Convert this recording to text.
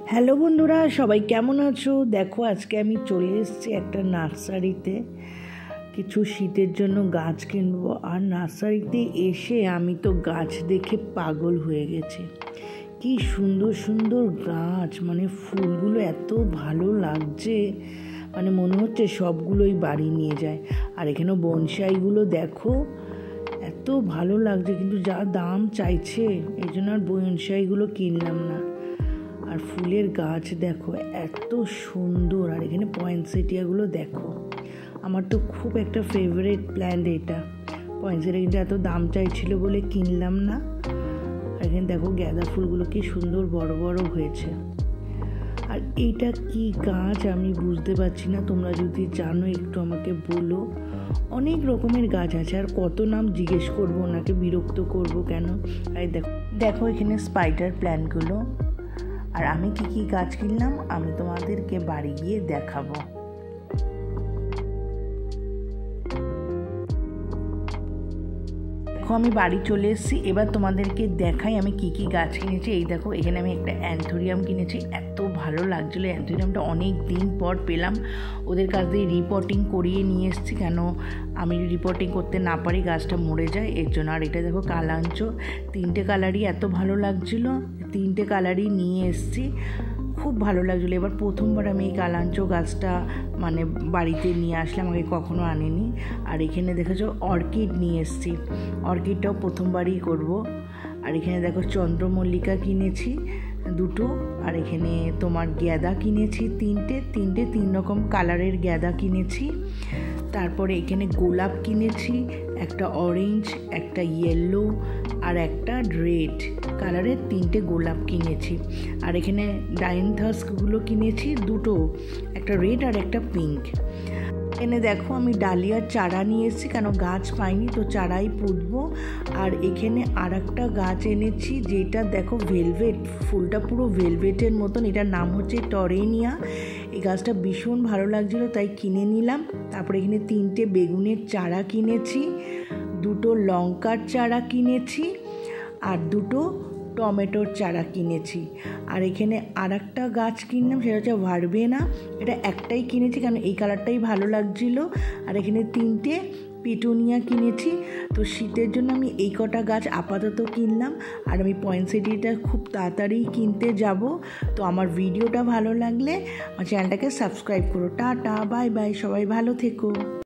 Hello বন্ধুরা, সবাই কেমন আছো? দেখো আজকে আমি চলে এসেছি একটা নার্সারিতে কিছু শীতের জন্য গাছ কিনবো। আর নার্সারিতে এসে আমি তো গাছ দেখে পাগল হয়ে গেছি। কি সুন্দর সুন্দর গাছ, মানে ফুলগুলো এত ভালো লাগছে, মানে মনে হচ্ছে সবগুলোই বাড়ি নিয়ে যায়। আর এখানেও বনসাইগুলো দেখো এত ভালো লাগছে, কিন্তু যা দাম চাইছে এই জন্য আর বনসাইগুলো কিনলাম না। আর ফুলের গাছ দেখো এত সুন্দর। আর এখানে পয়েন্টসেটিয়াগুলো দেখো, আমার তো খুব একটা ফেভারিট প্ল্যান্ট এটা। পয়েন্টসেটিয়া কিন্তু এত দাম চাইছিল বলে কিনলাম না। আর এখানে দেখো গাঁদা ফুলগুলো কি সুন্দর বড় বড় হয়েছে। আর এইটা কি গাছ আমি বুঝতে পারছি না, তোমরা যদি জানো একটু আমাকে বলো। অনেক রকমের গাছ আছে, আর কত নাম জিজ্ঞেস করবো, ওনাকে বিরক্ত করব কেন। আর দেখো এখানে স্পাইডার প্ল্যান্টগুলো। আর আমি কি কি গাছ কিনলাম আমি তোমাদেরকে বাড়ি গিয়ে দেখাবো। দেখো আমি বাড়ি চলে এসেছি, এবার তোমাদেরকে দেখাই আমি কি কি গাছ কিনেছি। এই দেখো এখানে আমি একটা অ্যান্থোরিয়াম কিনেছি, এত ভালো লাগছিলো। অ্যান্থোরিয়ামটা অনেক দিন পর পেলাম, ওদের কাছ দিয়ে রিপোর্টিং করিয়ে নিয়ে এসেছি, কেন আমি রিপোর্টিং করতে না পারি গাছটা মরে যায় এর জন্য। আর এটা দেখো কালাঞ্চো, 3টে কালারই এত ভালো লাগছিলো, 3টে কালারই নিয়ে এসেছি, খুব ভালো লাগছিলো। এবার প্রথমবার আমি এই কালাঞ্চো গাছটা মানে বাড়িতে নিয়ে আসলাম, আগে কখনো আনিনি। আর এখানে দেখেছো অর্কিড নিয়ে এসেছি, অর্কিডটাও প্রথমবারই করব। আর এখানে দেখো চন্দ্রমল্লিকা কিনেছি 2টো। আর এখানে তোমার গ্যাদা কিনেছি 3টে, 3 রকম কালারের গ্যাদা কিনেছি। তারপরে এখানে গোলাপ কিনেছি, একটা অরেঞ্জ, একটা ইয়েলো আর একটা রেড কালারের 3টে গোলাপ কিনেছি। আর এখানে ডাইনথাসগুলো কিনেছি 2টো, একটা রেড আর একটা পিঙ্ক। এখানে দেখো আমি ডালিয়ার চারা নিয়ে এসেছি, কেন গাছ পাইনি তো চারাই পুঁতবো। আর এখানে আর একটা গাছ এনেছি, যেটা দেখো ভেলভেট, ফুলটা পুরো ভেলভেটের মতন, এটার নাম হচ্ছে টরেনিয়া। এই গাছটা ভীষণ ভালো লাগছিলো তাই কিনে নিলাম। তারপরে এখানে 3টে বেগুনের চারা কিনেছি, 2টো লঙ্কার চারা কিনেছি আর 2টো টমেটোর চারা কিনেছি। আর এখানে আর একটা গাছ কিনলাম, সেটা হচ্ছে ভারবেনা, এটা একটাই কিনেছি কারণ এই কালারটাই ভালো লাগছিলো। আর এখানে 3টে পিটুনিয়া কিনেছি। তো শীতের জন্য আমি এই কটা গাছ আপাতত কিনলাম। আর আমি পয়েন্টসেটিয়াটা খুব তাড়াতাড়ি কিনতে যাব। তো আমার ভিডিওটা ভালো লাগলে আমার চ্যানেলটাকে সাবস্ক্রাইব করো। টাটা, বাই বাই, সবাই ভালো থেকো।